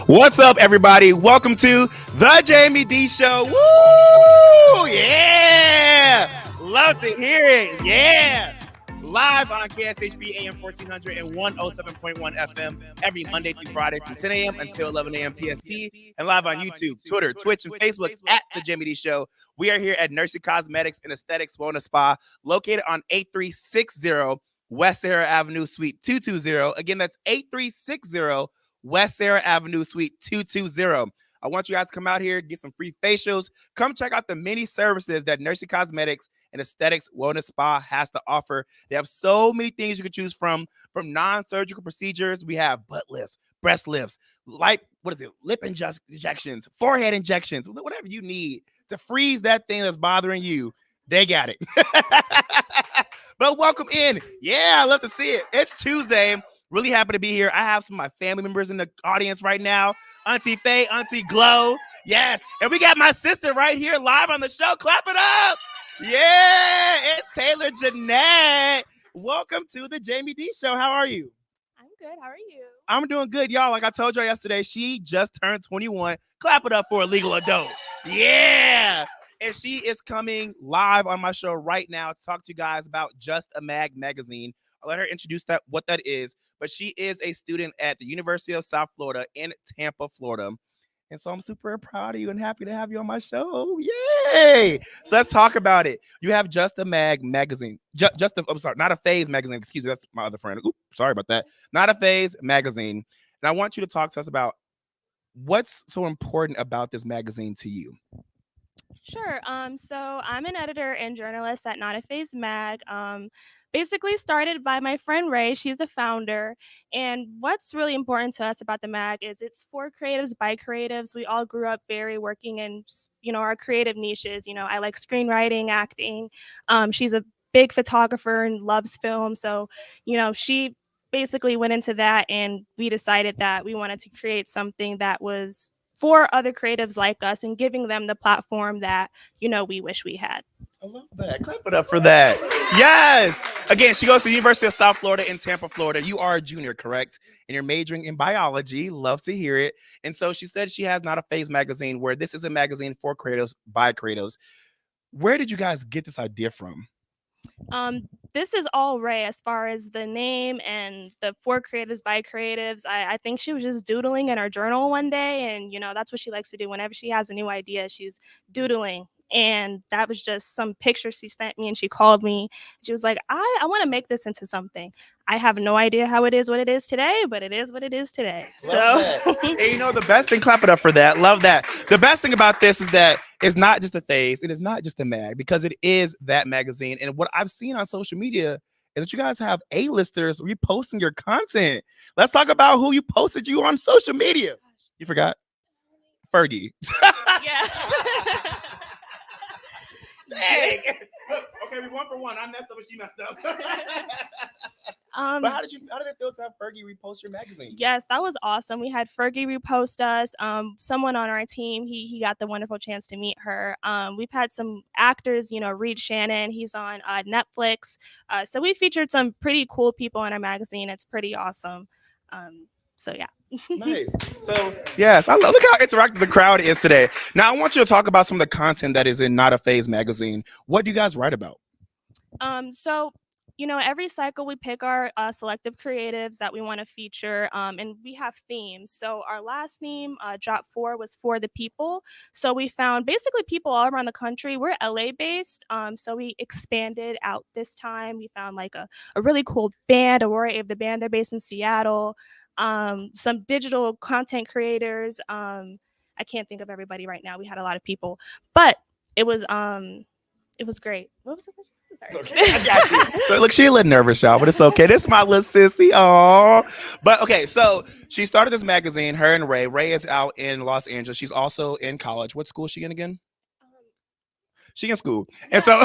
What's up, everybody? Welcome to the Jaime Dee Show. Woo! Yeah! Love to hear it. Yeah! Live on KSHP AM 1400 and 107.1 FM every Monday through Friday from 10 a.m. until 11 a.m. PST, and live on YouTube, Twitter, Twitch, and Facebook at the Jaime Dee Show. We are here at Nursie Cosmetics and Aesthetics Wellness Spa, located on 8360 West Sarah Avenue, Suite 220. Again, that's 8360 West Sarah Avenue, Suite 220. I want you guys to come out here, get some free facials. Come check out the many services that Nursie Cosmetics and Aesthetics Wellness Spa has to offer. They have so many things you can choose from non-surgical procedures. We have butt lifts, breast lifts, lip injections, forehead injections, whatever you need to freeze that thing that's bothering you. They got it. But welcome in. Yeah, I love to see it. It's Tuesday. Really happy to be here. I have some of my family members in the audience right now. Auntie Faye, Auntie Glow. Yes. And we got my sister right here live on the show. Clap it up. Yeah. It's Taylor Jeanette. Welcome to the Jaime Dee Show. How are you? I'm good. How are you? I'm doing good, y'all. Like I told y'all yesterday, she just turned 21. Clap it up for a legal adult. Yeah. And she is coming live on my show right now to talk to you guys about Just a Mag magazine. I'll let her introduce what that is. But she is a student at the University of South Florida in Tampa, Florida. And so I'm super proud of you and happy to have you on my show. Yay! So let's talk about it. You have Just a Mag magazine. Not a Phase magazine. Excuse me, that's my other friend. Oops, sorry about that. Not a Phase magazine. And I want you to talk to us about what's so important about this magazine to you. Sure. So I'm an editor and journalist at Not a Phase Mag. Basically started by my friend Ray. She's the founder. And what's really important to us about the mag is it's for creatives by creatives. We all grew up very working in, our creative niches. I like screenwriting, acting. She's a big photographer and loves film. So, she basically went into that, and we decided that we wanted to create something that was for other creatives like us and giving them the platform that, we wish we had. I love that. Clap it up for that. Yes. Again, she goes to the University of South Florida in Tampa, Florida. You are a junior, correct? And you're majoring in biology. Love to hear it. And so she said she has Not a Phase magazine, where this is a magazine for creatives by creatives. Where did you guys get this idea from? This is all Ray as far as the name and the for creatives by creatives. I think she was just doodling in her journal one day, and that's what she likes to do whenever she has a new idea. She's doodling, and that was just some pictures she sent me, and she called me. She was like, I want to make this into something. I have no idea how it is what it is today, but it is what it is today. And the best thing, clap it up for that. Love that. The best thing about this is that it's not just a phase. It is not just a mag, because it is that magazine. And what I've seen on social media is that you guys have A-listers reposting your content. Let's talk about who you posted you on social media. You forgot? Fergie. Yeah. Dang. Okay, we 1 for 1. I messed up and she messed up. But how did it feel to have Fergie repost your magazine? Yes, that was awesome. We had Fergie repost us. Someone on our team, he got the wonderful chance to meet her. We've had some actors, Reed Shannon, he's on Netflix. So we featured some pretty cool people in our magazine. It's pretty awesome. So yeah. Nice. So yes, look how interactive the crowd is today. Now I want you to talk about some of the content that is in Not a Phase magazine. What do you guys write about? So every cycle we pick our selective creatives that we want to feature, and we have themes. So our last theme, drop 4, was for the people. So we found basically people all around the country. We're LA based, so we expanded out this time. We found like a really cool band, Aurora Ave the band. They're based in Seattle. Some digital content creators. I can't think of everybody right now. We had a lot of people, but it was great. What was the question? Sorry. Okay, I got you. So look, she's a little nervous, y'all, but it's okay. This is my little sissy. Oh, but okay. So she started this magazine. Her and Ray. Ray is out in Los Angeles. She's also in college. What school is she in again? She in school, and so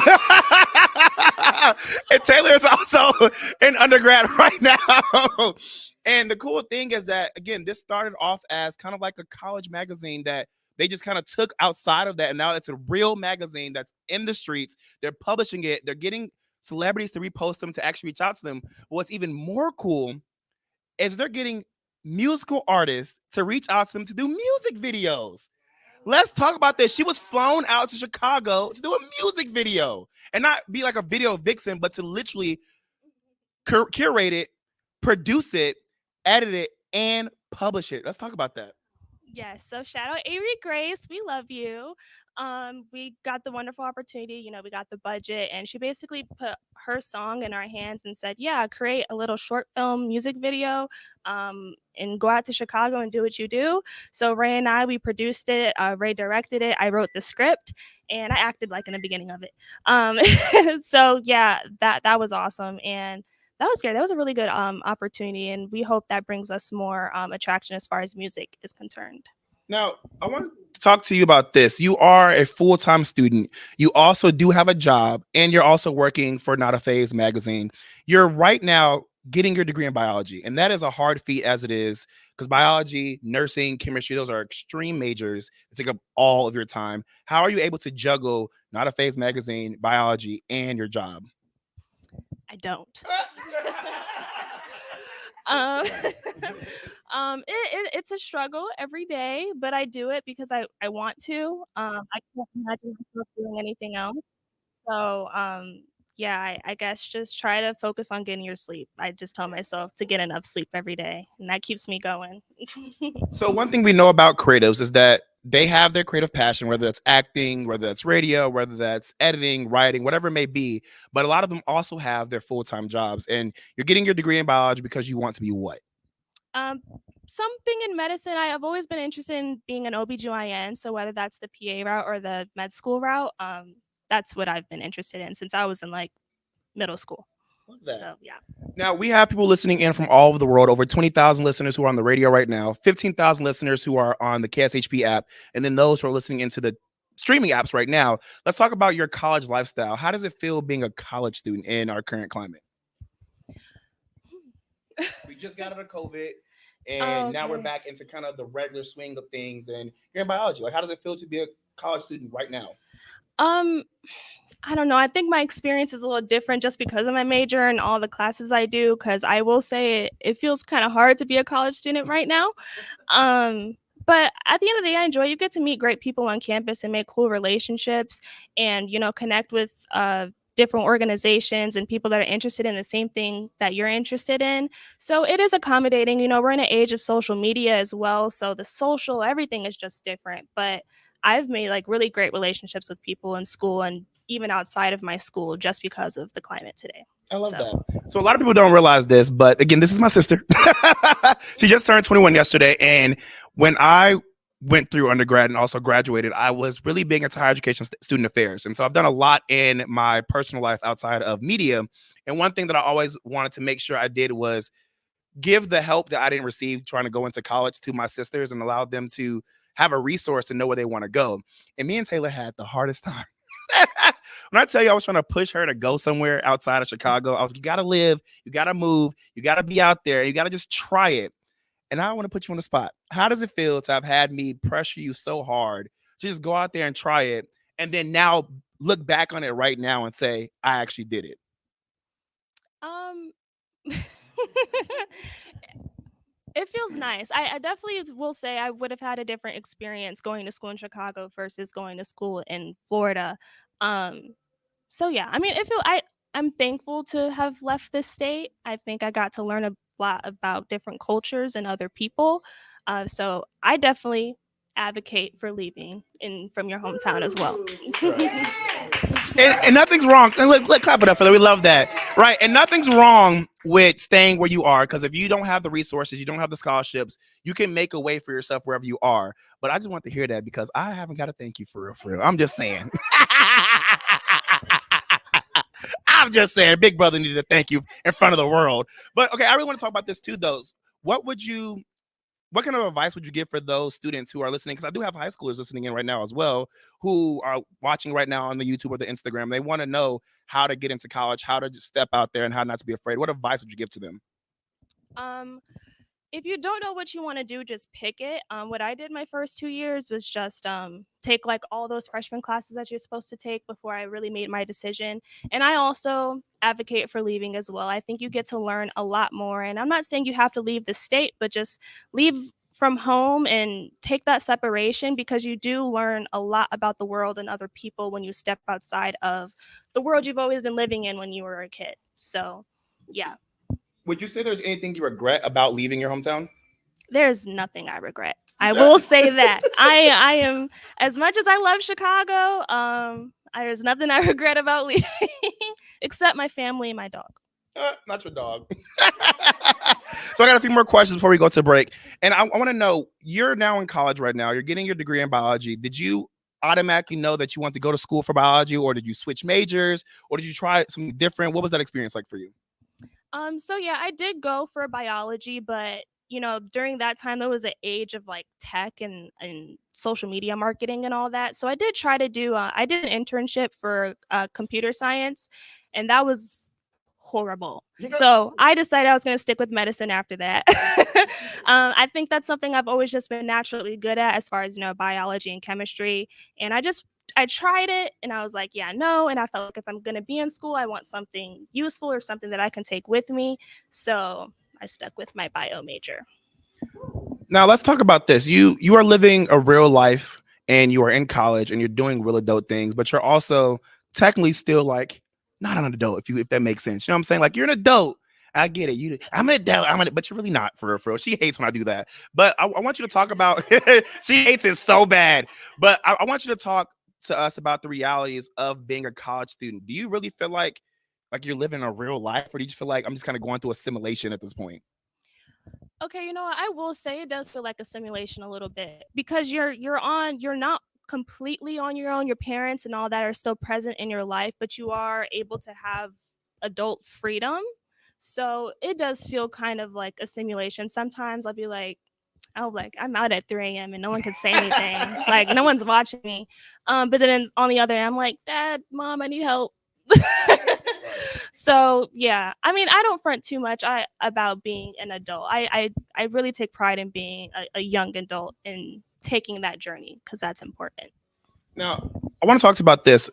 and Taylor is also in undergrad right now. And the cool thing is that, again, this started off as kind of like a college magazine that they just kind of took outside of that. And now it's a real magazine that's in the streets. They're publishing it. They're getting celebrities to repost them, to actually reach out to them. But what's even more cool is they're getting musical artists to reach out to them to do music videos. Let's talk about this. She was flown out to Chicago to do a music video and not be like a video vixen, but to literally curate it, produce it, edit it, and publish it. Let's talk about that. Yes, so shout out Avery Grace, we love you. We got the wonderful opportunity, we got the budget, and she basically put her song in our hands and said, "Yeah, create a little short film music video, and go out to Chicago and do what you do." So Ray and I, we produced it. Ray directed it. I wrote the script, and I acted like in the beginning of it. So yeah, that was awesome, and that was great. That was a really good opportunity, and we hope that brings us more attraction as far as music is concerned. Now, I want to talk to you about this. You are a full-time student. You also do have a job, and you're also working for Not a Phase magazine. You're right now getting your degree in biology, and that is a hard feat as it is, because biology, nursing, chemistry, those are extreme majors that take up all of your time. How are you able to juggle Not a Phase magazine, biology, and your job? I don't. um, it's a struggle every day, but I do it because I want to. I can't imagine myself doing anything else. So, yeah, I guess just try to focus on getting your sleep. I just tell myself to get enough sleep every day, and that keeps me going. So one thing we know about creatives is that they have their creative passion, whether that's acting, whether that's radio, whether that's editing, writing, whatever it may be. But a lot of them also have their full-time jobs. And you're getting your degree in biology because you want to be what? Um, Something in medicine. I have always been interested in being an OBGYN. So whether that's the PA route or the med school route, that's what I've been interested in since I was in like middle school. Love that. So yeah. Now, we have people listening in from all over the world, over 20,000 listeners who are on the radio right now, 15,000 listeners who are on the KSHP app, and then those who are listening into the streaming apps right now. Let's talk about your college lifestyle. How does it feel being a college student in our current climate? We just got out of COVID, and now we're back into kind of the regular swing of things, and you're in biology. Like, how does it feel to be a college student right now? I don't know. I think my experience is a little different just because of my major and all the classes I do. Because I will say it feels kind of hard to be a college student right now. But at the end of the day, I enjoy. You get to meet great people on campus and make cool relationships, and connect with different organizations and people that are interested in the same thing that you're interested in. So it is accommodating. We're in an age of social media as well, so the social everything is just different. But I've made like really great relationships with people in school and even outside of my school just because of the climate today. I love that. So a lot of people don't realize this, but again, this is my sister. She just turned 21 yesterday. And when I went through undergrad and also graduated, I was really big into higher education student affairs. And so I've done a lot in my personal life outside of media. And one thing that I always wanted to make sure I did was give the help that I didn't receive trying to go into college to my sisters and allow them to have a resource to know where they want to go. And me and Taylor had the hardest time. When I tell you I was trying to push her to go somewhere outside of Chicago, I was like, you got to live, you got to move, you got to be out there, you got to just try it. And I want to put you on the spot. How does it feel to have had me pressure you so hard to just go out there and try it, and then now look back on it right now and say, I actually did it? It feels nice. I definitely will say I would have had a different experience going to school in Chicago versus going to school in Florida. So yeah, I mean, I'm thankful to have left this state. I think I got to learn a lot about different cultures and other people. So I definitely advocate for leaving from your hometown as well. And nothing's wrong. And let's clap it up for that. We love that. Right. And nothing's wrong with staying where you are, because if you don't have the resources, you don't have the scholarships, you can make a way for yourself wherever you are. But I just want to hear that because I haven't got to thank you for real, for real. I'm just saying. I'm just saying, Big Brother needed to thank you in front of the world. But okay, I really want to talk about this too, though. What kind of advice would you give for those students who are listening? Because I do have high schoolers listening in right now as well, who are watching right now on the YouTube or the Instagram. They want to know how to get into college, how to just step out there, and how not to be afraid. What advice would you give to them? If you don't know what you want to do, just pick it. What I did my first 2 years was just take like all those freshman classes that you're supposed to take before I really made my decision. And I also advocate for leaving as well. I think you get to learn a lot more. And I'm not saying you have to leave the state, but just leave from home and take that separation, because you do learn a lot about the world and other people when you step outside of the world you've always been living in when you were a kid. So, yeah. Would you say there's anything you regret about leaving your hometown? There's nothing I regret. I will say that. I am, as much as I love Chicago, there's nothing I regret about leaving except my family and my dog. Not your dog. So I got a few more questions before we go to break. And I want to know, you're now in college right now. You're getting your degree in biology. Did you automatically know that you want to go to school for biology, or did you switch majors, or did you try something different? What was that experience like for you? So yeah, I did go for biology, but during that time there was an age of like tech and social media marketing and all that. So I did try to do I did an internship for computer science, and that was horrible. So I decided I was going to stick with medicine after that. I think that's something I've always just been naturally good at, as far as biology and chemistry. And I tried it and I was like, yeah, no. And I felt like if I'm going to be in school, I want something useful or something that I can take with me. So I stuck with my bio major. Now let's talk about this. You are living a real life, and you are in college, and you're doing real adult things, but you're also technically still like not an adult, if that makes sense. You know what I'm saying? Like, you're an adult. I get it. I'm an adult. But you're really not, for real. She hates when I do that. But I want you to talk about. She hates it so bad. But I want you to talk to us about the realities of being a college student. Do you really feel like you're living a real life, or do you just feel like I'm just kind of going through a simulation at this point? Okay, what? I will say it does feel like a simulation a little bit, because you're not completely on your own. Your parents and all that are still present in your life, but you are able to have adult freedom. So it does feel kind of like a simulation. Sometimes I'll be like, oh, like I'm out at 3 a.m. and no one can say anything. Like no one's watching me. But then on the other end, I'm like, Dad, Mom, I need help. So yeah, I mean, I don't front too much about being an adult. I really take pride in being a young adult and taking that journey, because that's important. Now, I want to talk about this.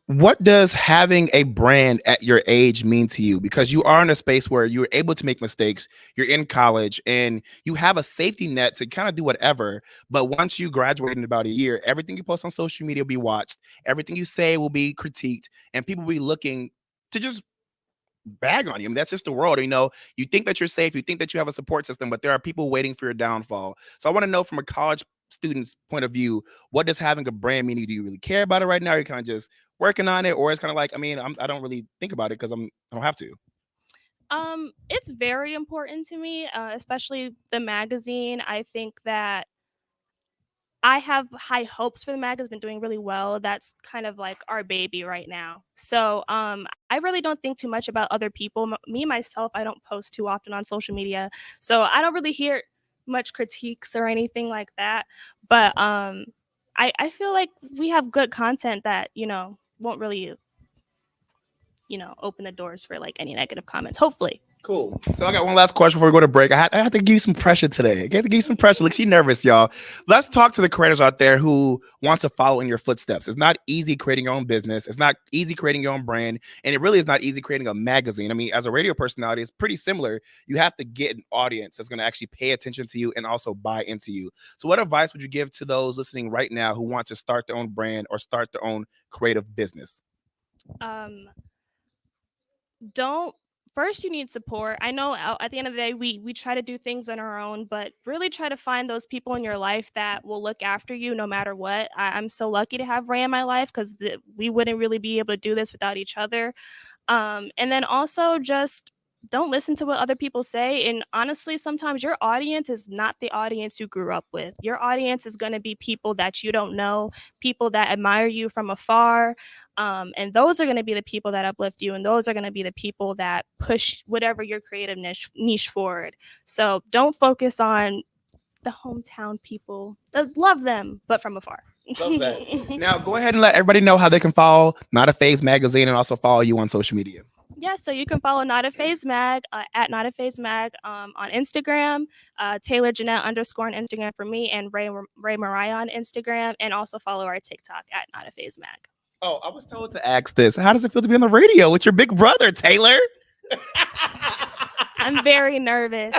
What does having a brand at your age mean to you? Because you are in a space where you're able to make mistakes, you're in college, and you have a safety net to kind of do whatever. But once you graduate in about a year, everything you post on social media will be watched, everything you say will be critiqued, and people will be looking to just bag on you. I mean, that's just the world. You think that you're safe, you think that you have a support system, but there are people waiting for your downfall. So I want to know, from a college student's point of view, what does having a brand mean to you? Do you really care about it right now? Are you kind of just working on it, or it's kind of like, I mean, I don't really think about it because I don't have to. It's very important to me, especially the magazine. I think that I have high hopes for the mag. Has been doing really well. That's kind of like our baby right now. So I really don't think too much about other people. Me myself, I don't post too often on social media, so I don't really hear much critiques or anything like that. But I feel like we have good content that won't really open the doors for like any negative comments. Hopefully. Cool. So I got one last question before we go to break. I have to give you some pressure today. I have to give you some pressure. Look, she's nervous, y'all. Let's talk to the creators out there who want to follow in your footsteps. It's not easy creating your own business. It's not easy creating your own brand. And it really is not easy creating a magazine. I mean, as a radio personality, it's pretty similar. You have to get an audience that's going to actually pay attention to you and also buy into you. So what advice would you give to those listening right now who want to start their own brand or start their own creative business? Don't First, you need support. I know at the end of the day we try to do things on our own, but really try to find those people in your life that will look after you no matter what. I'm so lucky to have Ray in my life, because we wouldn't really be able to do this without each other. And then also just don't listen to what other people say. And honestly, sometimes your audience is not the audience you grew up with. Your audience is going to be people that you don't know, people that admire you from afar. And those are going to be the people that uplift you. And those are going to be the people that push whatever your creative niche forward. So don't focus on the hometown people. Does love them, but from afar. Love that. Now, go ahead and let everybody know how they can follow Not a Phase magazine and also follow you on social media. Yeah, so you can follow Not a Phase Mag at Not a Phase Mag on Instagram, Taylor Jeanette _ on Instagram for me, and Ray Mariah on Instagram, and also follow our TikTok at Not a Phase Mag. Oh, I was told to ask this. How does it feel to be on the radio with your big brother, Taylor? I'm very nervous.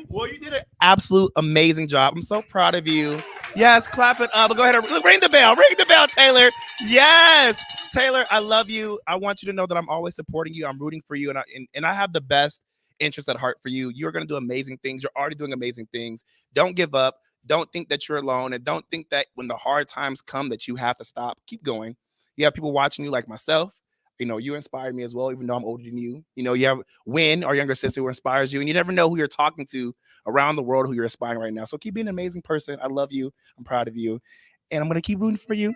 Well, you did an absolute amazing job. I'm so proud of you. Yes, clap it up. Go ahead and ring the bell. Ring the bell, Taylor. Yes. Taylor, I love you. I want you to know that I'm always supporting you. I'm rooting for you. And I have the best interest at heart for you. You're going to do amazing things. You're already doing amazing things. Don't give up. Don't think that you're alone. And don't think that when the hard times come that you have to stop. Keep going. You have people watching you like myself. You know, you inspire me as well, even though I'm older than you. You know, you have Win, our younger sister, who inspires you. And you never know who you're talking to around the world, who you're inspiring right now. So keep being an amazing person. I love you. I'm proud of you. And I'm going to keep rooting for you.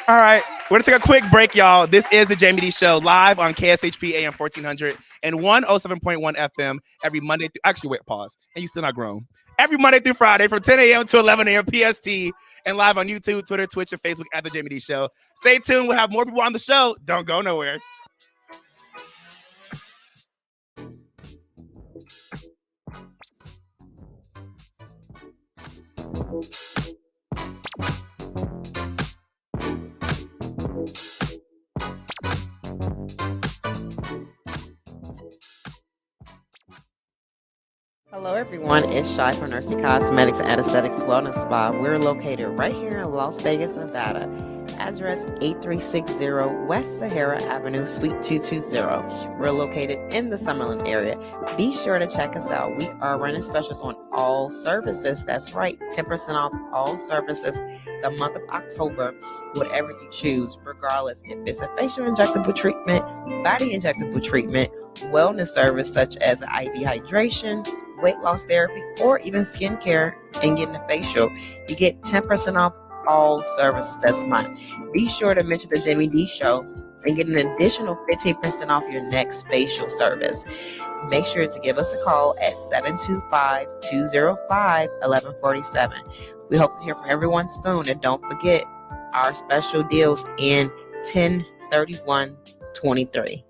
All right. We're going to take a quick break, y'all. This is the Jaime Dee Show live on KSHP AM 1400 and 107.1 FM every Monday. Actually, wait, pause. And you still not grown. Every Monday through Friday from 10 a.m. to 11 a.m. PST and live on YouTube, Twitter, Twitch, and Facebook at the Jaime Dee Show. Stay tuned. We'll have more people on the show. Don't go nowhere. Hello, everyone. It's Shy from Nursie Cosmetics and Aesthetics Wellness Spa. We're located right here in Las Vegas, Nevada. Address 8360 West Sahara Avenue, Suite 220. We're located in the Summerlin area. Be sure to check us out. We are running specials on all services. That's right, 10% off all services the month of October, whatever you choose, regardless if it's a facial injectable treatment, body injectable treatment, wellness service such as IV hydration, weight loss therapy, or even skincare and getting a facial. You get 10% off all services this month. Be sure to mention the Jaime Dee Show and get an additional 15% off your next facial service. Make sure to give us a call at 725-205-1147. We hope to hear from everyone soon, and don't forget our special deals in 10/31/23.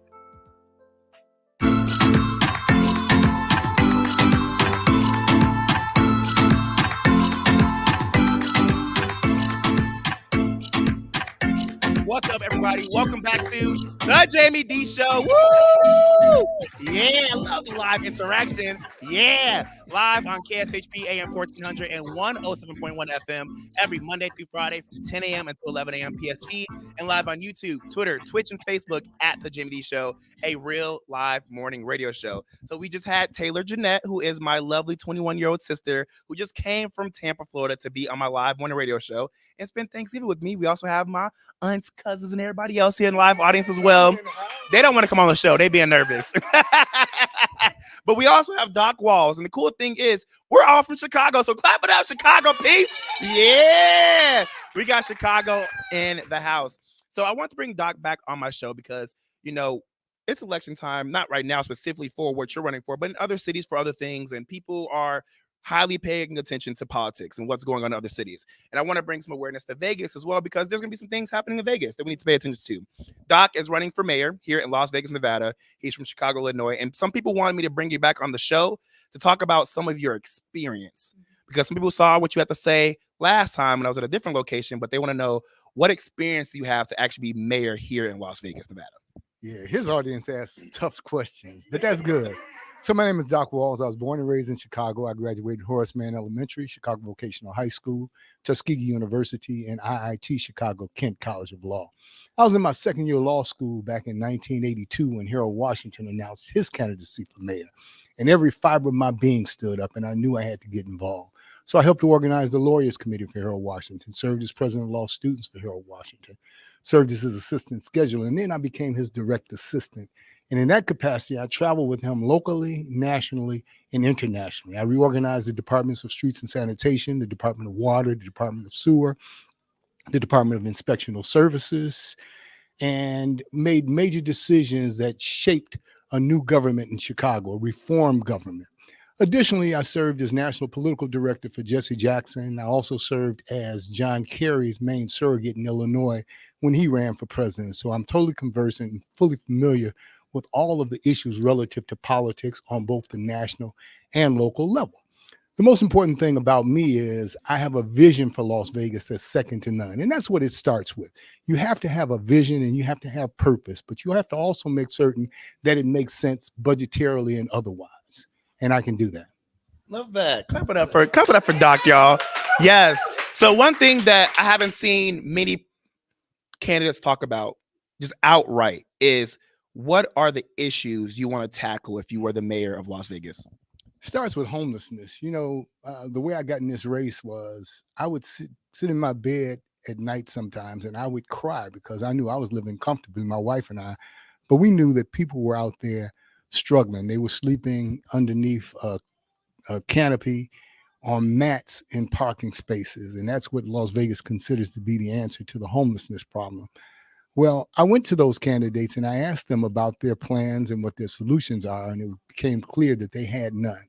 What's up, everybody? Welcome back to the Jaime Dee Show. Woo! Yeah, I love the live interactions. Yeah, live on KSHP AM 1400 and 107.1 FM every Monday through Friday from 10 a.m. until 11 a.m. PST, and live on YouTube, Twitter, Twitch, and Facebook at the Jaime Dee Show, a real live morning radio show. So we just had Taylor Jeanette, who is my lovely 21-year-old sister, who just came from Tampa, Florida, to be on my live morning radio show and spend Thanksgiving with me. We also have my aunts, cousins, and everybody else here in the live audience as well. They don't want to come on the show. They being nervous. But we also have Doc Walls. And the cool thing is we're all from Chicago. So clap it up, Chicago, peace. Yeah. We got Chicago in the house. So I want to bring Doc back on my show because, you know, it's election time, not right now specifically for what you're running for, but in other cities for other things. And people are highly paying attention to politics and what's going on in other cities. And I want to bring some awareness to Vegas as well, because there's going to be some things happening in Vegas that we need to pay attention to. Doc is running for mayor here in Las Vegas, Nevada. He's from Chicago, Illinois. And some people wanted me to bring you back on the show to talk about some of your experience, because some people saw what you had to say last time when I was at a different location, but they want to know what experience do you have to actually be mayor here in Las Vegas, Nevada? Yeah, his audience asks tough questions, but that's good. So my name is Doc Walls. I was born and raised in Chicago. I graduated Horace Mann Elementary, Chicago Vocational High School, Tuskegee University, and IIT Chicago Kent College of Law. I was in my second year of law school back in 1982 when Harold Washington announced his candidacy for mayor. And every fiber of my being stood up, and I knew I had to get involved. So I helped to organize the Lawyers Committee for Harold Washington, served as president of law students for Harold Washington, served as his assistant scheduler, and then I became his direct assistant. And in that capacity, I traveled with him locally, nationally, and internationally. I reorganized the departments of streets and sanitation, the Department of Water, the Department of Sewer, the Department of Inspectional Services, and made major decisions that shaped a new government in Chicago, a reform government. Additionally, I served as national political director for Jesse Jackson. I also served as John Kerry's main surrogate in Illinois when he ran for president. So I'm totally conversant and fully familiar with all of the issues relative to politics on both the national and local level. The most important thing about me is I have a vision for Las Vegas that's second to none. And that's what it starts with. You have to have a vision and you have to have purpose, but you have to also make certain that it makes sense budgetarily and otherwise. And I can do that. Love that. Clap it up for Doc, y'all. Yes. So one thing that I haven't seen many candidates talk about just outright is, what are the issues you want to tackle if you were the mayor of Las Vegas? Starts with homelessness. The way I got in this race was I would sit in my bed at night sometimes and I would cry because I knew I was living comfortably, my wife and I, but we knew that people were out there struggling. They were sleeping underneath a canopy on mats in parking spaces. And that's what Las Vegas considers to be the answer to the homelessness problem. Well, I went to those candidates and I asked them about their plans and what their solutions are, and it became clear that they had none.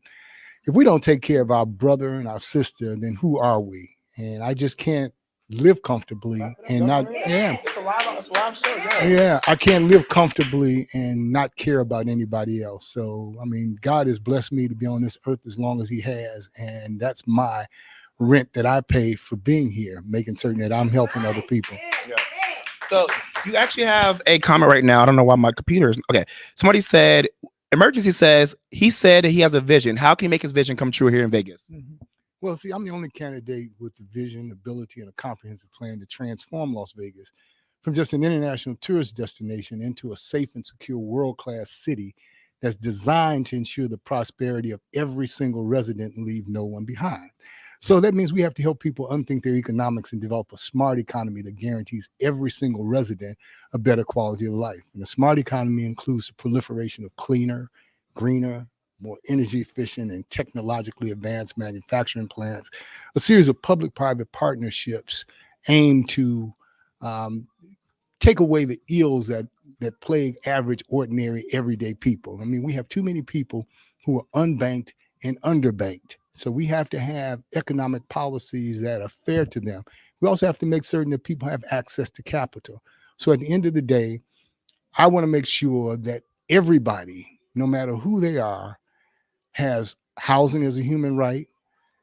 If we don't take care of our brother and our sister, then who are we? And I just can't live comfortably and not, It's a live show. I can't live comfortably and not care about anybody else. So, I mean, God has blessed me to be on this earth as long as he has, and that's my rent that I pay for being here, making certain that I'm helping other people. Yes. So you actually have a comment right now. I don't know why my computer is okay. Somebody said, emergency says, he said he has a vision. How can he make his vision come true here in Vegas? Mm-hmm. Well, see, I'm the only candidate with the vision, ability, and a comprehensive plan to transform Las Vegas from just an international tourist destination into a safe and secure world-class city that's designed to ensure the prosperity of every single resident and leave no one behind. So that means we have to help people unthink their economics and develop a smart economy that guarantees every single resident a better quality of life. And a smart economy includes the proliferation of cleaner, greener, more energy efficient and technologically advanced manufacturing plants, a series of public-private partnerships aimed to take away the ills that plague average, ordinary, everyday people. I mean, we have too many people who are unbanked and underbanked. So we have to have economic policies that are fair to them. We also have to make certain that people have access to capital. So at the end of the day, I want to make sure that everybody, no matter who they are, has housing as a human right,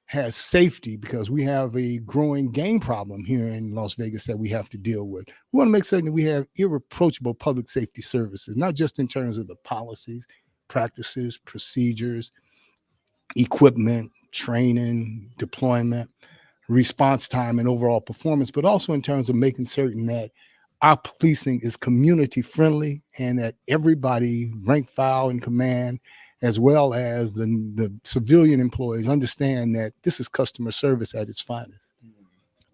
has safety, because we have a growing gang problem here in Las Vegas that we have to deal with. We want to make certain that we have irreproachable public safety services, not just in terms of the policies, practices, procedures, equipment, training, deployment, response time, and overall performance, but also in terms of making certain that our policing is community friendly and that everybody, rank, file, and command, as well as the civilian employees, understand that this is customer service at its finest.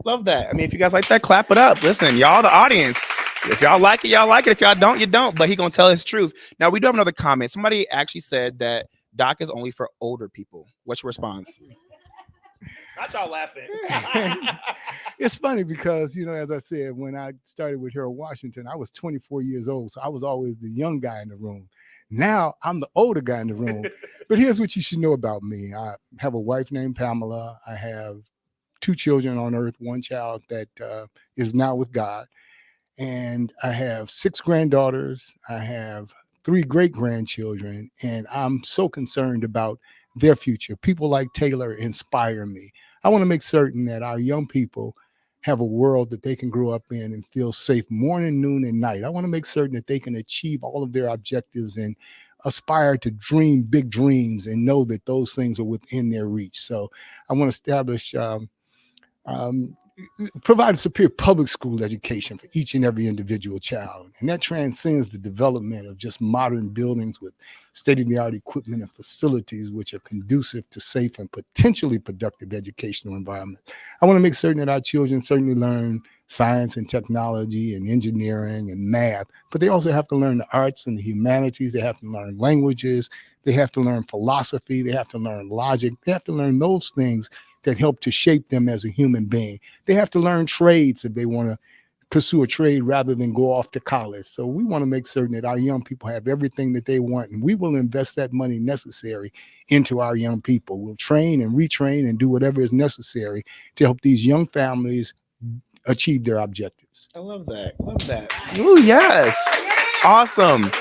Love that. I mean, if you guys like that, clap it up. Listen, y'all, the audience, if y'all like it, y'all like it. If y'all don't, you don't. But he gonna tell his truth. Now, we do have another comment. Somebody actually said that Doc is only for older people. What's your response? Not y'all laughing. It's funny because, as I said, when I started with Harold Washington, I was 24 years old. So I was always the young guy in the room. Now I'm the older guy in the room. But here's what you should know about me. I have a wife named Pamela. I have 2 children on earth, 1 child that is now with God. And I have 6 granddaughters. I have 3 great-grandchildren. And I'm so concerned about their future. People like Taylor inspire me. I want to make certain that our young people have a world that they can grow up in and feel safe morning, noon, and night. I want to make certain that they can achieve all of their objectives and aspire to dream big dreams and know that those things are within their reach. So I want to establish, provide a superior public school education for each and every individual child. And that transcends the development of just modern buildings with state-of-the-art equipment and facilities which are conducive to safe and potentially productive educational environments. I want to make certain that our children certainly learn science and technology and engineering and math, but they also have to learn the arts and the humanities. They have to learn languages. They have to learn philosophy. They have to learn logic. They have to learn those things that help to shape them as a human being. They have to learn trades if they want to pursue a trade rather than go off to college. So we want to make certain that our young people have everything that they want, and we will invest that money necessary into our young people. We'll train and retrain and do whatever is necessary to help these young families achieve their objectives. years. I love that. Love that. Ooh, yes. Awesome.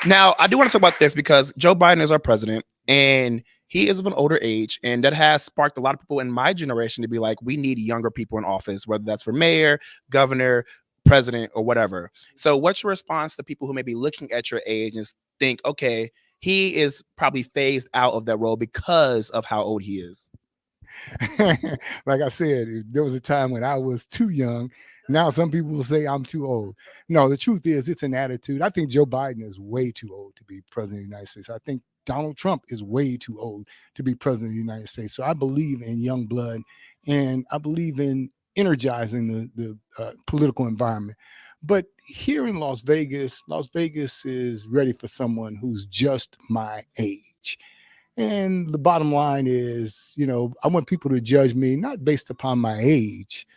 Now, I do want to talk about this because Joe Biden is our president and he is of an older age. And that has sparked a lot of people in my generation to be like, we need younger people in office, whether that's for mayor, governor, president, or whatever. So, what's your response to people who may be looking at your age and think, okay, he is probably phased out of that role because of how old he is? Like I said, there was a time when I was too young. Now some people will say I'm too old. No, the truth is it's an attitude. I think Joe Biden is way too old to be president of the United States. I think Donald Trump is way too old to be president of the United States. So I believe in young blood, and I believe in energizing the political environment. But here in Las Vegas is ready for someone who's just my age. And the bottom line is, I want people to judge me not based upon my age,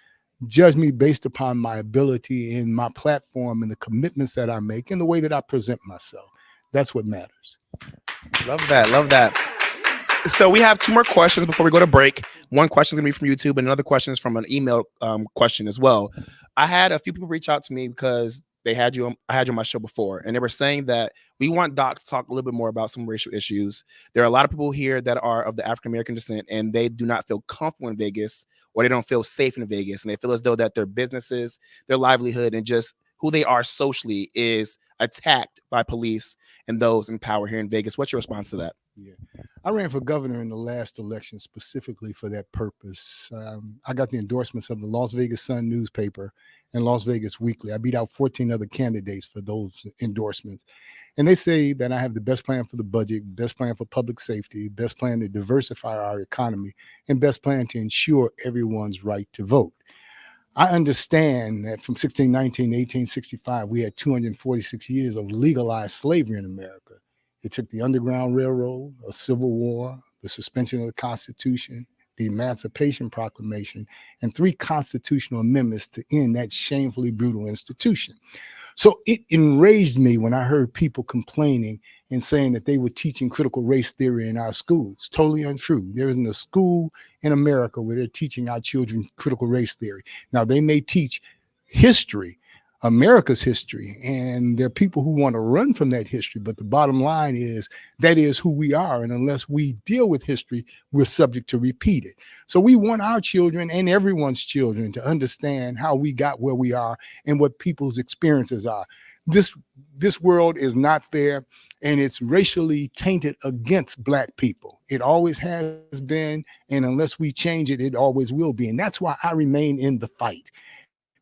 judge me based upon my ability and my platform and the commitments that I make and the way that I present myself. That's what matters. Love that. Love that. So we have two more questions before we go to break. One question is going to be from YouTube, and another question is from an email question as well. I had a few people reach out to me because I had you on my show before, and they were saying that we want Doc to talk a little bit more about some racial issues. There are a lot of people here that are of the African American descent, and they do not feel comfortable in Vegas, or they don't feel safe in Vegas, and they feel as though that their businesses, their livelihood, and just who they are socially is attacked by police and those in power here in Vegas. What's your response to that? Yeah, I ran for governor in the last election specifically for that purpose. I got the endorsements of the Las Vegas Sun newspaper and Las Vegas Weekly. I beat out 14 other candidates for those endorsements. And they say that I have the best plan for the budget, best plan for public safety, best plan to diversify our economy, and best plan to ensure everyone's right to vote. I understand that from 1619 to 1865, we had 246 years of legalized slavery in America. It took the Underground Railroad, a civil war, the suspension of the Constitution, the Emancipation Proclamation, and 3 constitutional amendments to end that shamefully brutal institution. So it enraged me when I heard people complaining and saying that they were teaching critical race theory in our schools. Totally untrue. There isn't a school in America where they're teaching our children critical race theory. Now, they may teach history, America's history, and there are people who want to run from that history. But the bottom line is that is who we are. And unless we deal with history, we're subject to repeat it. So we want our children and everyone's children to understand how we got where we are and what people's experiences are. This world is not fair, and it's racially tainted against Black people. It always has been, and unless we change it, it always will be. And that's why I remain in the fight.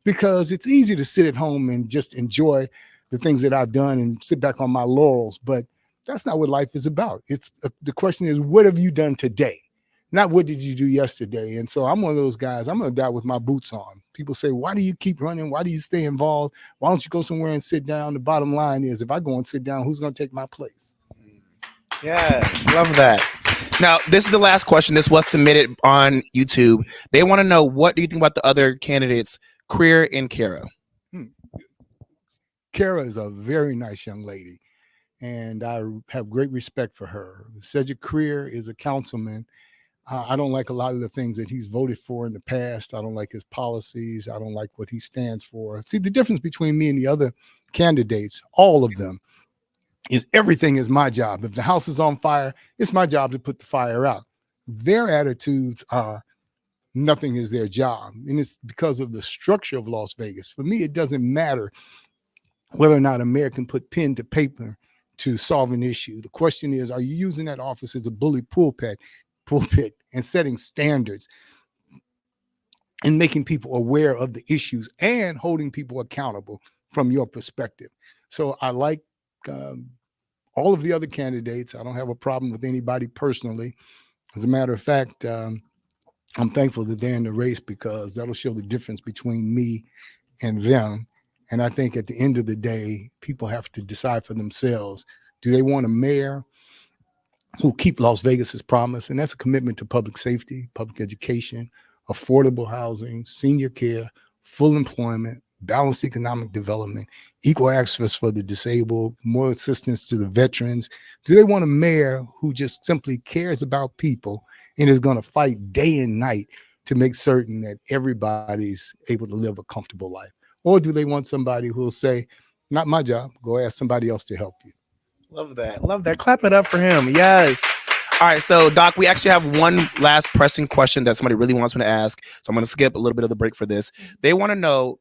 Because it's easy to sit at home and just enjoy the things that I've done and sit back on my laurels, but that's not what life is about. The question is, what have you done today? Not what did you do yesterday? And so I'm one of those guys, I'm going to die with my boots on. People say, why do you keep running? Why do you stay involved? Why don't you go somewhere and sit down? The bottom line is, if I go and sit down, who's going to take my place? Yes, love that. Now, this is the last question. This was submitted on YouTube. They want to know, what do you think about the other candidates, Creer and Kara? Kara is a very nice young lady, and I have great respect for her. Cedric Creer is a councilman. I don't like a lot of the things that he's voted for in the past. I don't like his policies. I don't like what he stands for. See, the difference between me and the other candidates, all of them, is everything is my job. If the house is on fire, it's my job to put the fire out. Their attitudes are nothing is their job. And it's because of the structure of Las Vegas. For me, it doesn't matter whether or not a mayor can put pen to paper to solve an issue. The question is, are you using that office as a bully pulpit and setting standards and making people aware of the issues and holding people accountable from your perspective? So I like all of the other candidates. I don't have a problem with anybody personally. As a matter of fact, I'm thankful that they're in the race, because that'll show the difference between me and them. And I think at the end of the day, people have to decide for themselves. Do they want a mayor who keep Las Vegas's promise? And that's a commitment to public safety, public education, affordable housing, senior care, full employment, balanced economic development, equal access for the disabled, more assistance to the veterans? Do they want a mayor who just simply cares about people and is going to fight day and night to make certain that everybody's able to live a comfortable life? Or do they want somebody who will say, not my job, go ask somebody else to help you? Love that. Love that. Clap it up for him. Yes. All right. So, Doc, we actually have one last pressing question that somebody really wants me to ask. So I'm going to skip a little bit of the break for this. They want to know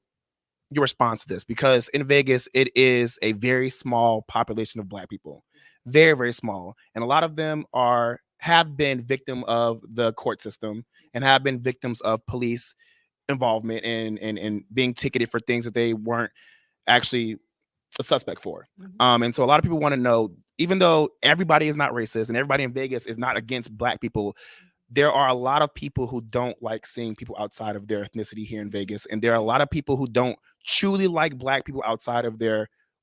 your response to this, because in Vegas, it is a very small population of Black people. Very, very small. And a lot of them have been victim of the court system and have been victims of police involvement and being ticketed for things that they weren't actually a suspect for. And so a lot of people want to know, even though everybody is not racist and everybody in Vegas is not against Black people, there are a lot of people who don't like seeing people outside of their ethnicity here in Vegas. And there are a lot of people who don't truly like Black people outside of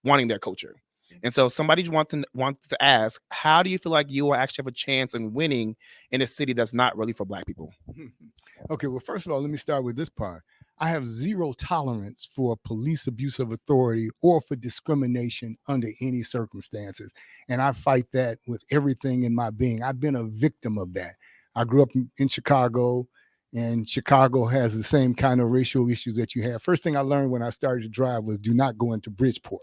wanting their culture. And so somebody wants to ask, how do you feel like you will actually have a chance in winning in a city that's not really for Black people? Okay, well, first of all, let me start with this part. I have zero tolerance for police abuse of authority or for discrimination under any circumstances. And I fight that with everything in my being. I've been a victim of that. I grew up in Chicago, and Chicago has the same kind of racial issues that you have. First thing I learned when I started to drive was do not go into Bridgeport.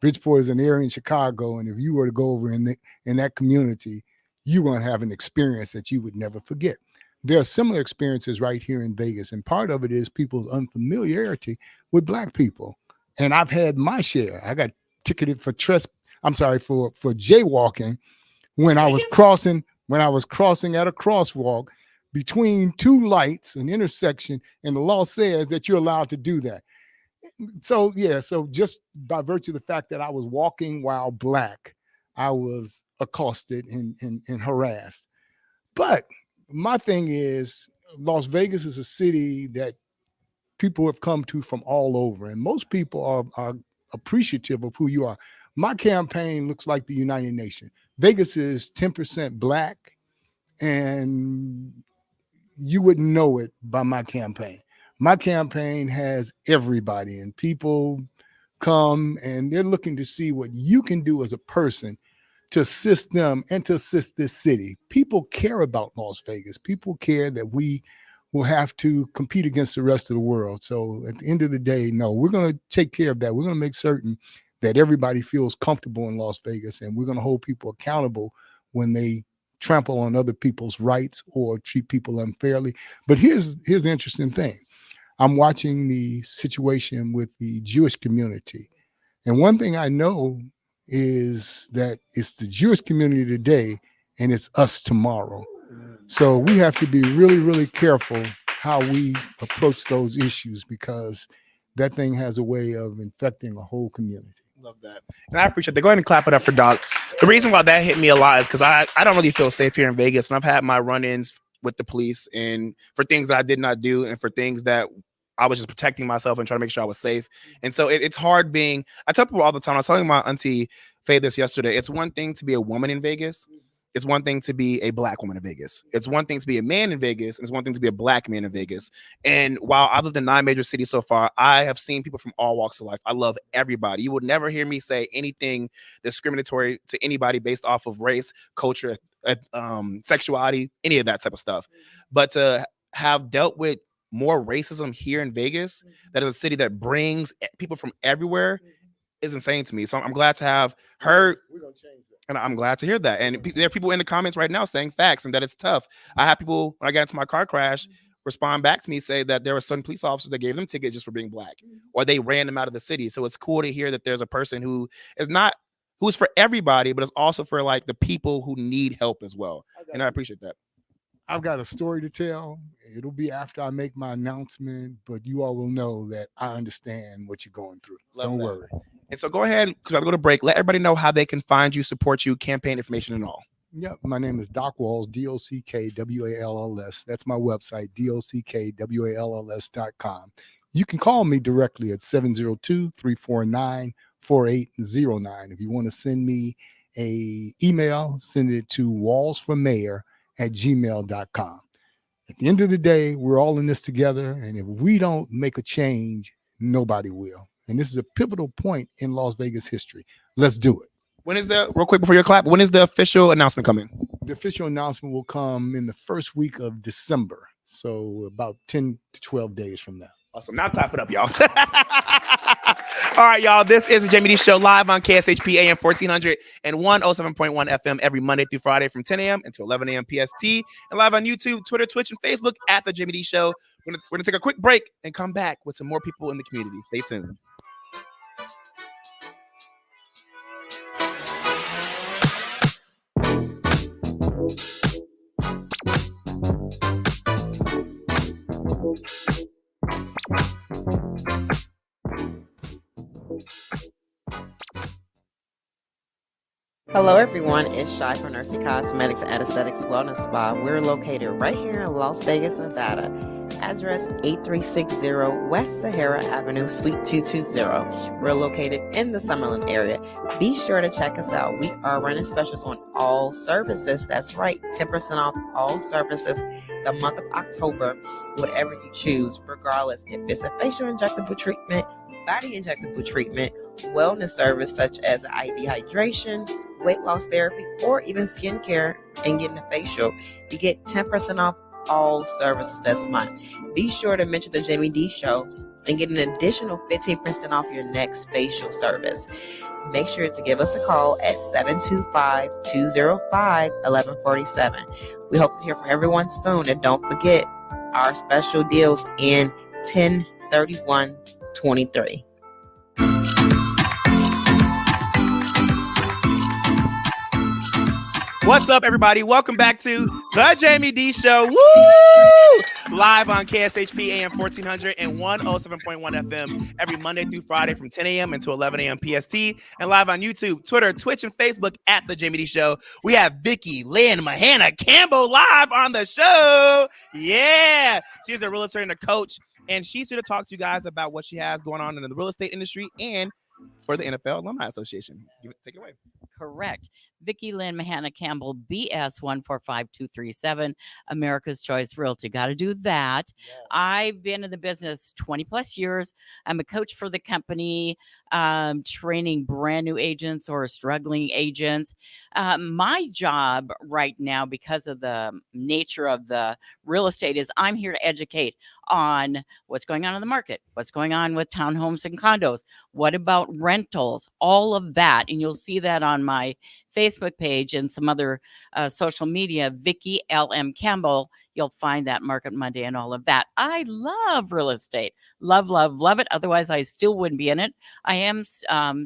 Bridgeport is an area in Chicago, and if you were to go over in that community, you're going to have an experience that you would never forget. There are similar experiences right here in Vegas, and part of it is people's unfamiliarity with Black people. And I've had my share. I got ticketed for jaywalking when I was crossing at a crosswalk between two lights, an intersection, and the law says that you're allowed to do that. So just by virtue of the fact that I was walking while Black, I was accosted and harassed. But my thing is, Las Vegas is a city that people have come to from all over, and most people are appreciative of who you are. My campaign looks like the United Nations. Vegas is 10% Black, and you wouldn't know it by my campaign. My campaign has everybody, and people come and they're looking to see what you can do as a person to assist them and to assist this city. People care about Las Vegas. People care that we will have to compete against the rest of the world. So at the end of the day, no, we're going to take care of that. We're going to make certain that everybody feels comfortable in Las Vegas, and we're going to hold people accountable when they trample on other people's rights or treat people unfairly. But here's the interesting thing. I'm watching the situation with the Jewish community. And one thing I know is that it's the Jewish community today and it's us tomorrow. So we have to be really, really careful how we approach those issues, because that thing has a way of infecting a whole community. Love that. And I appreciate that. Go ahead and clap it up for Doc. The reason why that hit me a lot is because I don't really feel safe here in Vegas. And I've had my run-ins with the police, and for things that I did not do and for things that I was just protecting myself and trying to make sure I was safe. And so it's hard being, I tell people all the time, I was telling my auntie Faye this yesterday, it's one thing to be a woman in Vegas. It's one thing to be a Black woman in Vegas. It's one thing to be a man in Vegas, and it's one thing to be a Black man in Vegas. And while I've lived in 9 major cities so far, I have seen people from all walks of life. I love everybody. You would never hear me say anything discriminatory to anybody based off of race, culture, sexuality, any of that type of stuff. But to have dealt with more racism here in Vegas, that is a city that brings people from everywhere, is insane to me. So I'm glad to have heard. We're gonna change that. And I'm glad to hear that. And there are people in the comments right now saying facts and that it's tough. I have people, when I got into my car crash, respond back to me, say that there were certain police officers that gave them tickets just for being Black, or they ran them out of the city. So it's cool to hear that there's a person who's for everybody, but it's also for like the people who need help as well. And I appreciate that. I've got a story to tell. It'll be after I make my announcement, but you all will know that I understand what you're going through. Don't worry. And so go ahead, because I'll go to break. Let everybody know how they can find you, support you, campaign information and all. Yep. My name is Doc Walls, DOCKWALLS. That's my website, DOCKWALLS.com. You can call me directly at 702-349-4809. If you want to send me an email, send it to wallsformayor@gmail.com. At the end of the day, we're all in this together. And if we don't make a change, nobody will. And this is a pivotal point in Las Vegas history. Let's do it. Real quick before your clap, when is the official announcement coming? The official announcement will come in the first week of December. So about 10 to 12 days from now. Awesome. Now clap it up, y'all. All right, y'all. This is the Jaime Dee Show live on KSHP AM 1400 and 107.1 FM every Monday through Friday from 10 a.m. until 11 a.m. PST, and live on YouTube, Twitter, Twitch, and Facebook at the Jaime Dee Show. We're gonna take a quick break and come back with some more people in the community. Stay tuned. Hello, everyone. It's Shy from Nursie Cosmetics and Aesthetics Wellness Spa. We're located right here in Las Vegas, Nevada. Address 8360 West Sahara Avenue, Suite 220. We're located in the Summerlin area. Be sure to check us out. We are running specials on all services. That's right, 10% off all services the month of October, whatever you choose, regardless if it's a facial injectable treatment, body injectable treatment, wellness service such as IV hydration, weight loss therapy, or even skincare and getting a facial. You get 10% off all services this month. Be sure to mention the Jaime Dee Show and get an additional 15% off your next facial service. Make sure to give us a call at 725-205-1147. We hope to hear from everyone soon, and don't forget our special deals in 10/31/23. What's up, everybody? Welcome back to the Jaime Dee Show. Woo! Live on KSHP AM 1400 and 107.1 FM every Monday through Friday from 10 a.m. until 11 a.m. PST, and live on YouTube, Twitter, Twitch, and Facebook at the Jaime Dee Show. We have Vicki Lynn Mahana Campbell live on the show. Yeah, she's a realtor and a coach, and she's here to talk to you guys about what she has going on in the real estate industry and for the NFL Alumni Association. Take it away. Correct. Vicki Lynn Mahana Campbell, BS 145237, America's Choice Realty. Got to do that. Yeah. I've been in the business 20 plus years. I'm a coach for the company, training brand new agents or struggling agents. My job right now, because of the nature of the real estate, is I'm here to educate on what's going on in the market, what's going on with townhomes and condos, what about rentals, all of that. And you'll see that on my Facebook page and some other social media, Vicki LM Campbell. You'll find that Market Monday and all of that. I love real estate. Love, love, love it. Otherwise, I still wouldn't be in it. I am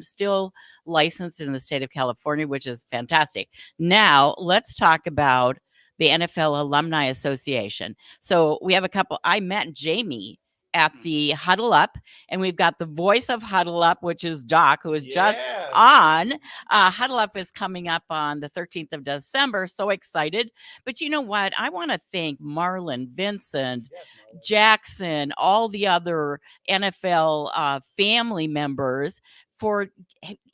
still licensed in the state of California, which is fantastic. Now, let's talk about the NFL Alumni Association. So we have a couple. I met Jaime at the Huddle Up, and we've got the voice of Huddle Up, which is Doc, who is just on. Huddle Up is coming up on the 13th of December. So excited. But you know what? I want to thank Marlon, Vincent, Jackson, all the other NFL family members for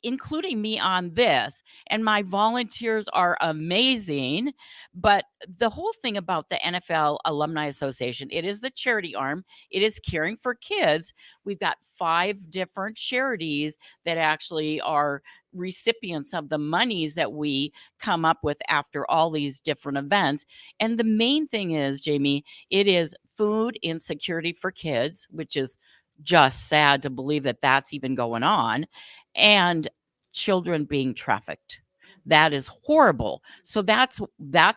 including me on this. And my volunteers are amazing. But the whole thing about the NFL Alumni Association, it is the charity arm. It is caring for kids. We've got 5 different charities that actually are recipients of the monies that we come up with after all these different events. And the main thing is, Jaime, it is food insecurity for kids, which is just sad to believe that that's even going on, and children being trafficked. That is horrible. So that's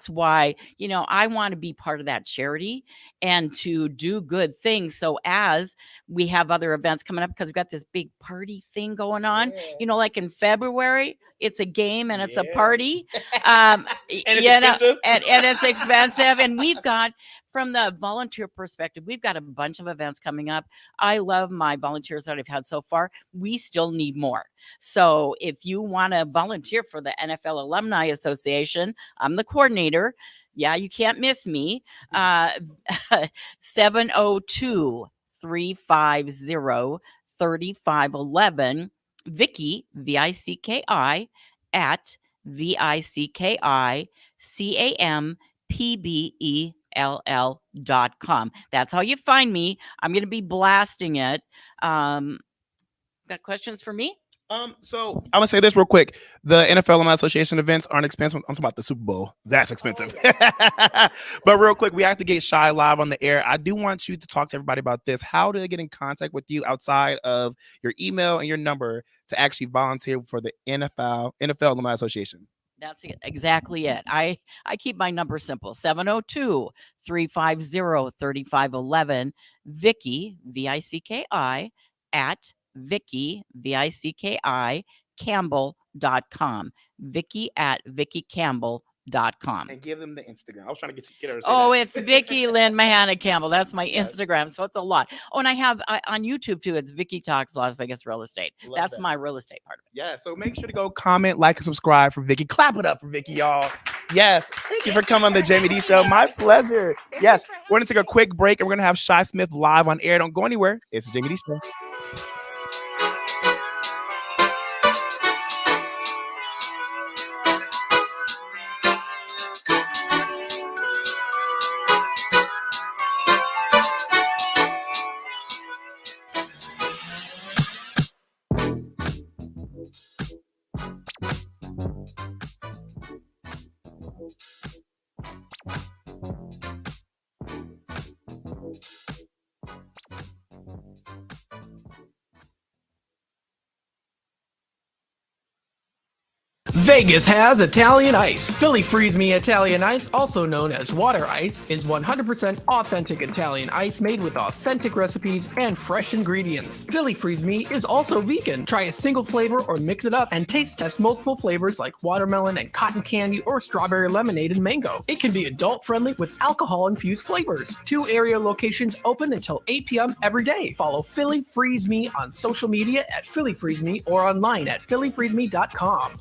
why, I want to be part of that charity and to do good things. So as we have other events coming up, because we've got this big party thing going on, like in February, it's a game and it's a party. And it's expensive. And it's expensive. And we've got, from the volunteer perspective, we've got a bunch of events coming up. I love my volunteers that I've had so far. We still need more. So if you want to volunteer for the NFL Alumni Association, I'm the coordinator. Yeah, you can't miss me. 702-350-3511. Vicki, VICKI, at VICKICAMPBELL.com. That's how you find me. I'm going to be blasting it. Got questions for me? So I'm gonna say this real quick. The NFL Alumni Association events aren't expensive. I'm talking about the Super Bowl. That's expensive. But real quick, we have to get Shy live on the air. I do want you to talk to everybody about this. How do they get in contact with you outside of your email and your number to actually volunteer for the NFL Alumni Association? That's exactly it. I keep my number simple, 702-350-3511. Vicky, VICKI, at Vicky, VICKI, Campbell.com. Vicky at VickyCampbell.com. And give them the Instagram. I was trying to get her to say Oh, that. it's Vicky Lynn Mahana Campbell. That's my Yes. Instagram. So it's a lot. Oh, and I have on YouTube too. It's Vicky Talks Las Vegas Real Estate. Love That's that. my real estate part of it. Yeah, so make sure to go comment, like, and subscribe for Vicky. Clap it up for Vicky, y'all. Yes, thank you for coming on the Jaime Dee Show. My pleasure. Yes, we're gonna take a quick break and we're gonna have Shy Smith live on air. Don't go anywhere. It's the Jaime Dee Show. Vegas has Italian Ice. Philly Freeze Me Italian Ice, also known as water ice, is 100% authentic Italian ice made with authentic recipes and fresh ingredients. Philly Freeze Me is also vegan. Try a single flavor or mix it up and taste test multiple flavors like watermelon and cotton candy or strawberry lemonade and mango. It can be adult friendly with alcohol infused flavors. 2 area locations open until 8 p.m. every day. Follow Philly Freeze Me on social media at Philly Freeze Me or online at phillyfreezeme.com.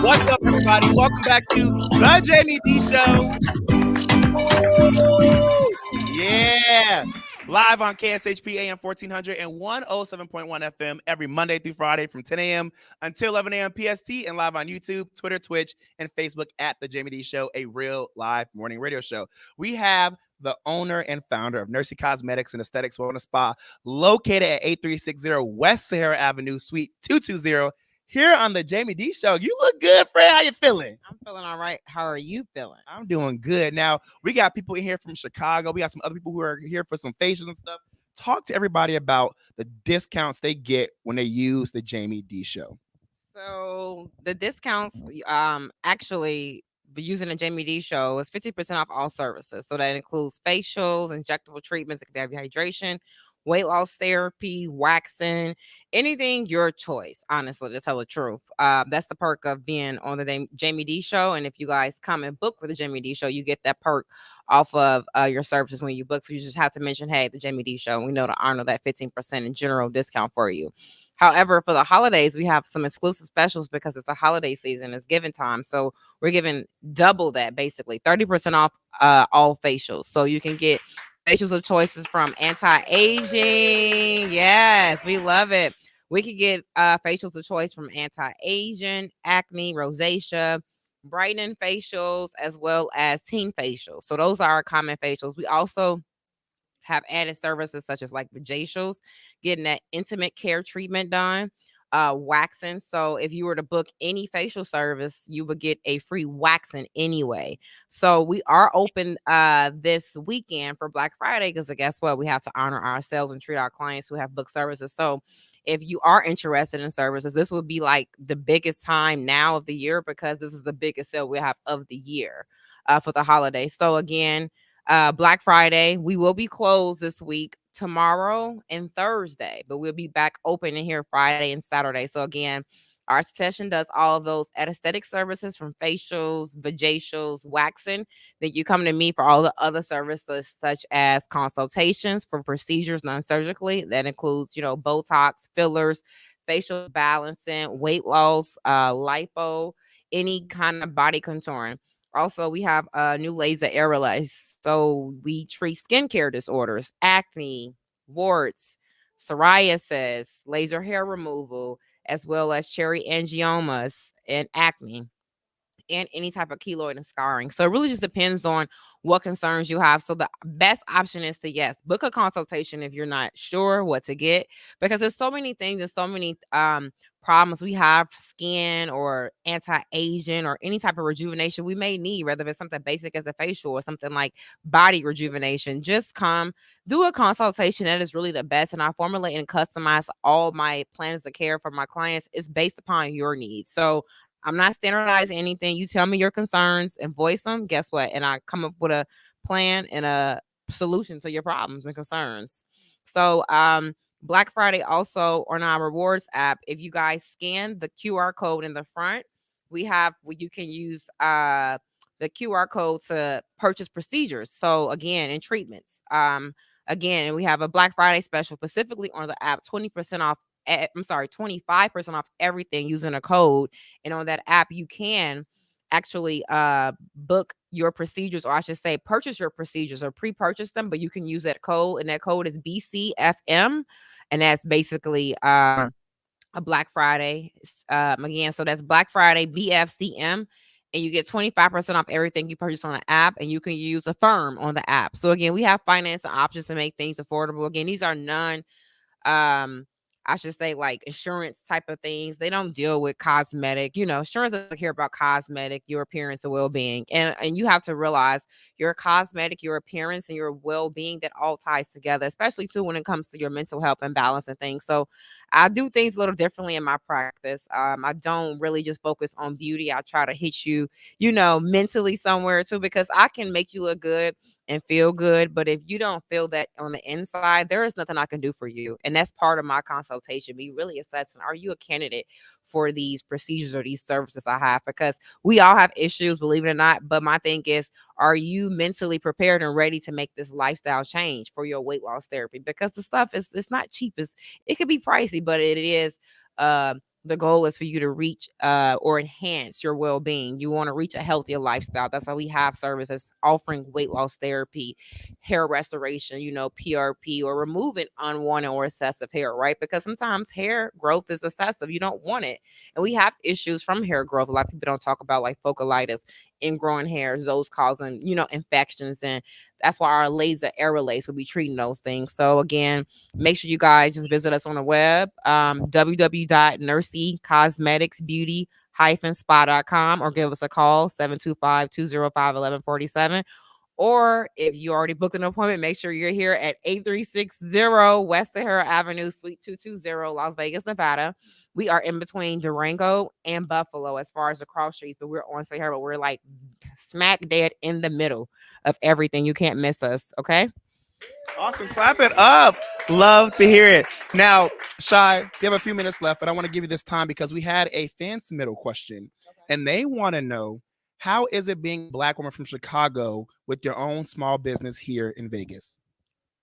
What's up, everybody? Welcome back to the Jaime Dee Show. Yeah. Live on KSHP AM 1400 and 107.1 FM every Monday through Friday from 10 a.m. until 11 a.m. PST, and live on YouTube, Twitter, Twitch, and Facebook at The Jaime Dee Show, a real live morning radio show. We have the owner and founder of Nursie Cosmetics and Aesthetics Wellness Spa, located at 8360 West Sahara Avenue, Suite 220, here on The Jaime Dee Show. You look good, friend. How you feeling? I'm feeling all right. How are you feeling? I'm doing good. Now, we got people in here from Chicago. We got some other people who are here for some facials and stuff. Talk to everybody about the discounts they get when they use the Jaime Dee Show. So the discounts, actually using the Jaime Dee Show is 50% off all services. So that includes facials, injectable treatments, it could be hydration, weight loss therapy, waxing, anything your choice, honestly, to tell the truth. That's the perk of being on the Jaime Dee Show. And if you guys come and book with the Jaime Dee Show, you get that perk off of your services when you book. So you just have to mention, hey, the Jaime Dee Show. We know to honor that 15% in general discount for you. However, for the holidays, we have some exclusive specials because it's the holiday season, it's giving time. So we're giving double that, basically 30% off all facials. So you can get facials of choices from anti-aging. Yes, we love it. We could get facials of choice from anti-aging, acne, rosacea, brightening facials, as well as teen facials. So those are our common facials. We also have added services such as like vajacials, getting that intimate care treatment done, waxing. So if you were to book any facial service, you would get a free waxing anyway. So we are open this weekend for Black Friday because guess what? We have to honor ourselves and treat our clients who have booked services. So if you are interested in services, this will be like the biggest time now of the year because this is the biggest sale we have of the year for the holidays. So again, Black Friday, we will be closed this week, tomorrow and Thursday, but we'll be back open in here Friday and Saturday. So again, our session does all of those aesthetic services from facials, vajacials, waxing. Then you come to me for all the other services such as consultations for procedures non-surgically. That includes, Botox, fillers, facial balancing, weight loss, lipo, any kind of body contouring. Also, we have a new laser aerolase. So we treat skincare disorders, acne, warts, psoriasis, laser hair removal, as well as cherry angiomas and acne. and any type of keloid and scarring. So it really just depends on what concerns you have. So the best option is to, yes, book a consultation if you're not sure what to get, because there's so many things and so many problems we have, skin or anti-aging or any type of rejuvenation we may need, whether it's something basic as a facial or something like body rejuvenation. Just come do a consultation. That is really the best. And I formulate and customize all my plans of care for my clients. It's based upon your needs. So I'm not standardizing anything. You tell me your concerns and voice them. Guess what? And I come up with a plan and a solution to your problems and concerns. So Black Friday also on our rewards app, if you guys scan the QR code in the front, we have where you can use the QR code to purchase procedures. So again, in treatments. Again, we have a Black Friday special specifically on the app, 20% off. I'm sorry, 25% off everything using a code. And on that app, you can actually book your procedures, or I should say purchase your procedures or pre-purchase them, but you can use that code, and that code is BCFM, and that's basically a Black Friday. Again, so that's Black Friday BFCM, and you get 25% off everything you purchase on the app, and you can use Affirm on the app. So again, we have financing options to make things affordable. Again, these are I should say, like insurance type of things. They don't deal with cosmetic, insurance doesn't care about cosmetic, your appearance and well-being. And you have to realize your cosmetic, your appearance and your well-being, that all ties together, especially too when it comes to your mental health and balance and things. So I do things a little differently in my practice. I don't really just focus on beauty. I try to hit you, mentally somewhere too, because I can make you look good and feel good. But if you don't feel that on the inside, there is nothing I can do for you. And that's part of my consultation, be really assessing, are you a candidate for these procedures or these services I have? Because we all have issues, believe it or not. But my thing is, are you mentally prepared and ready to make this lifestyle change for your weight loss therapy? Because the stuff it's not cheap. It could be pricey, but it is the goal is for you to reach or enhance your well-being. You want to reach a healthier lifestyle. That's why we have services offering weight loss therapy, hair restoration, PRP, or removing unwanted or excessive hair, right? Because sometimes hair growth is excessive. You don't want it. And we have issues from hair growth. A lot of people don't talk about, like folliculitis, ingrowing hairs, those causing, infections. And that's why our laser aerolase will be treating those things. So again, make sure you guys just visit us on the web, www.NursieCosmeticsBeauty-spa.com, or give us a call, 725-205-1147. Or if you already booked an appointment, make sure you're here at 8360 West Sahara Avenue, Suite 220, Las Vegas, Nevada. We are in between Durango and Buffalo as far as the cross streets, but we're on Sahara, but we're like smack dead in the middle of everything. You can't miss us, okay? Awesome. Clap it up. Love to hear it. Now, Shy, we have a few minutes left, but I want to give you this time because we had a fan submittal question, and they want to know, how is it being a Black woman from Chicago with your own small business here in Vegas?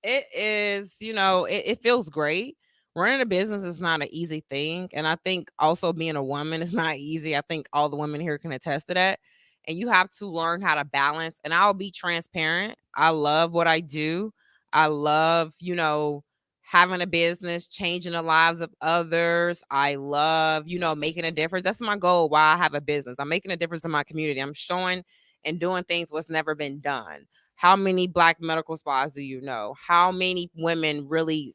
It is, it feels great. Running a business is not an easy thing. And I think also being a woman is not easy. I think all the women here can attest to that. And you have to learn how to balance. And I'll be transparent. I love what I do. I love, having a business, changing the lives of others. I love, making a difference. That's my goal. Why I have a business. I'm making a difference in my community. I'm showing and doing things what's never been done. How many Black medical spas do you know? How many women really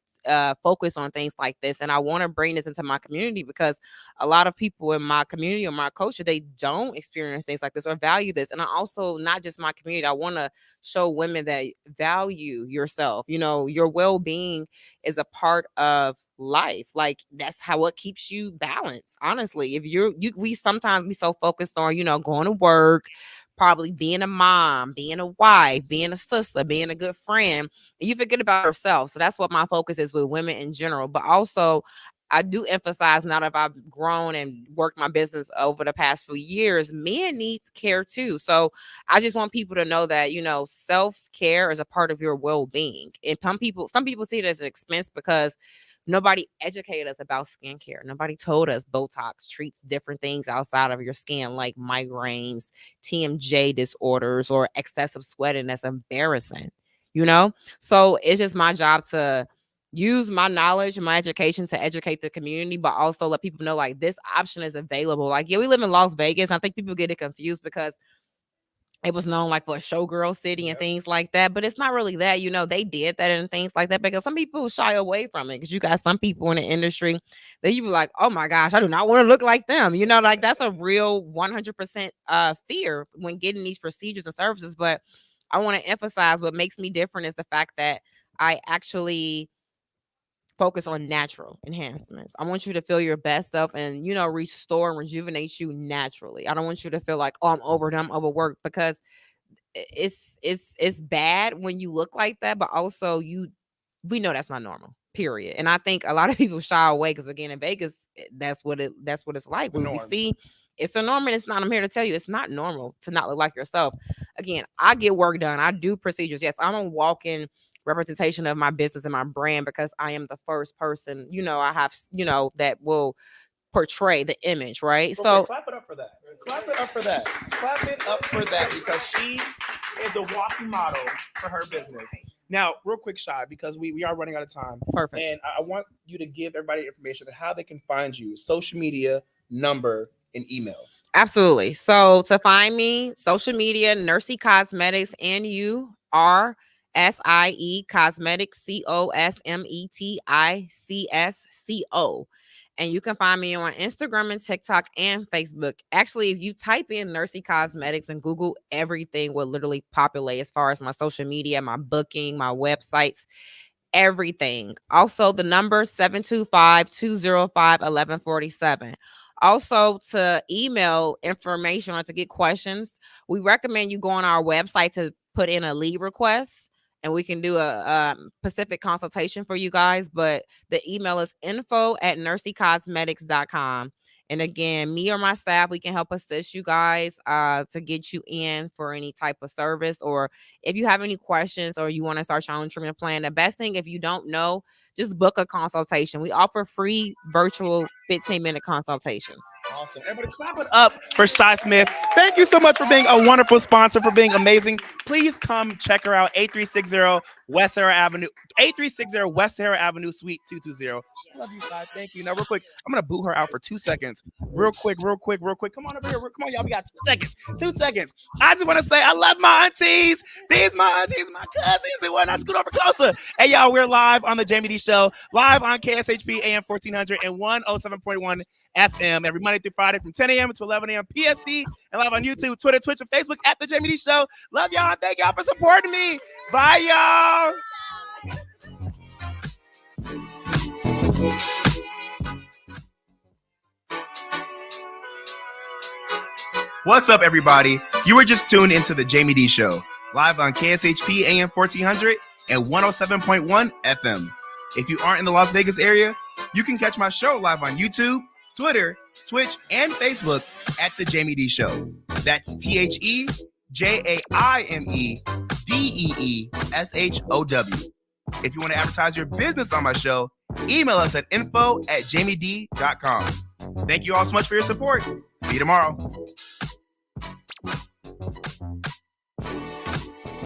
focus on things like this? And I want to bring this into my community, because a lot of people in my community or my culture, they don't experience things like this or value this. And I also, not just my community, I want to show women that value yourself. Your well-being is a part of life. Like, that's how it keeps you balanced. Honestly, if we sometimes be so focused on, going to work, probably being a mom, being a wife, being a sister, being a good friend, and you forget about yourself. So that's what my focus is with women in general. But also, I do emphasize, now that I've grown and worked my business over the past few years, men needs care too. So I just want people to know that, self-care is a part of your well-being. And some people see it as an expense because nobody educated us about skincare. Nobody told us Botox treats different things outside of your skin, like migraines, TMJ disorders, or excessive sweating. That's embarrassing, So it's just my job to use my knowledge and my education to educate the community, but also let people know like this option is available. Like, yeah, we live in Las Vegas. I think people get it confused because it was known like for a showgirl city and things like that, but it's not really that. You know, they did that and things like that because some people shy away from it, because you got some people in the industry that you be like, oh my gosh, I do not want to look like them. You know, like that's a real 100% fear when getting these procedures and services. But I want to emphasize what makes me different is the fact that I actually focus on natural enhancements. I want you to feel your best self and, you know, restore and rejuvenate you naturally. I don't want you to feel like, oh, I'm overdone, overworked, because it's bad when you look like that, but also we know that's not normal, period. And I think a lot of people shy away because, again, in Vegas, that's what it's like. When we see it's a norm, and it's not. I'm here to tell you, it's not normal to not look like yourself. Again, I get work done. I do procedures. Yes, I'm a walk-in representation of my business and my brand because I am the first person, you know, I have, you know, that will portray the image, right? So clap it up for that. Clap it up for that. Clap it up for that, because she is a walking model for her business. Now, real quick, Shy, because we are running out of time. Perfect. And I want you to give everybody information on how they can find you, social media, number, and email. Absolutely. So to find me, social media, Nursie Cosmetics, NURSIE Cosmetics, COSMETICSCO. And you can find me on Instagram and TikTok and Facebook. Actually, if you type in Nursie Cosmetics and Google, everything will literally populate as far as my social media, my booking, my websites, everything. Also, the number 725-205-1147. Also, to email information or to get questions, we recommend you go on our website to put in a lead request, and we can do a specific consultation for you guys. But the email is info@nursiecosmetics.com. And again, me or my staff, we can help assist you guys to get you in for any type of service. Or if you have any questions or you want to start your own treatment plan, the best thing, if you don't know, just book a consultation. We offer free virtual 15-minute consultations. Awesome. Everybody clap it up for Shy Smith. Thank you so much for being a wonderful sponsor, for being amazing. Please come check her out, 8360 West Sahara Avenue, 8360 West Sahara Avenue, Suite 220. I love you, Shy. Thank you. Now, real quick, I'm going to boot her out for 2 seconds. Real quick. Come on over here. Come on, y'all. We got 2 seconds. 2 seconds. I just want to say I love my aunties. These my aunties, my cousins, and whatnot. Scoot over closer. Hey, y'all, we're live on the Jaime Dee Show, live on KSHP AM 1400 and 107.1 FM every Monday through Friday from 10 a.m. to 11 a.m. PST, and live on YouTube, Twitter, Twitch, and Facebook at the Jaime Dee Show. Love y'all, and thank y'all for supporting me. Bye, y'all. What's up, everybody? You were just tuned into the Jaime Dee Show, live on KSHP AM 1400 and 107.1 FM. If you aren't in the Las Vegas area, you can catch my show live on YouTube, Twitter, Twitch, and Facebook at the Jaime Dee Show. That's TheJaimedEesshow. If you want to advertise your business on my show, email us at info@jaimedee.com. Thank you all so much for your support. See you tomorrow.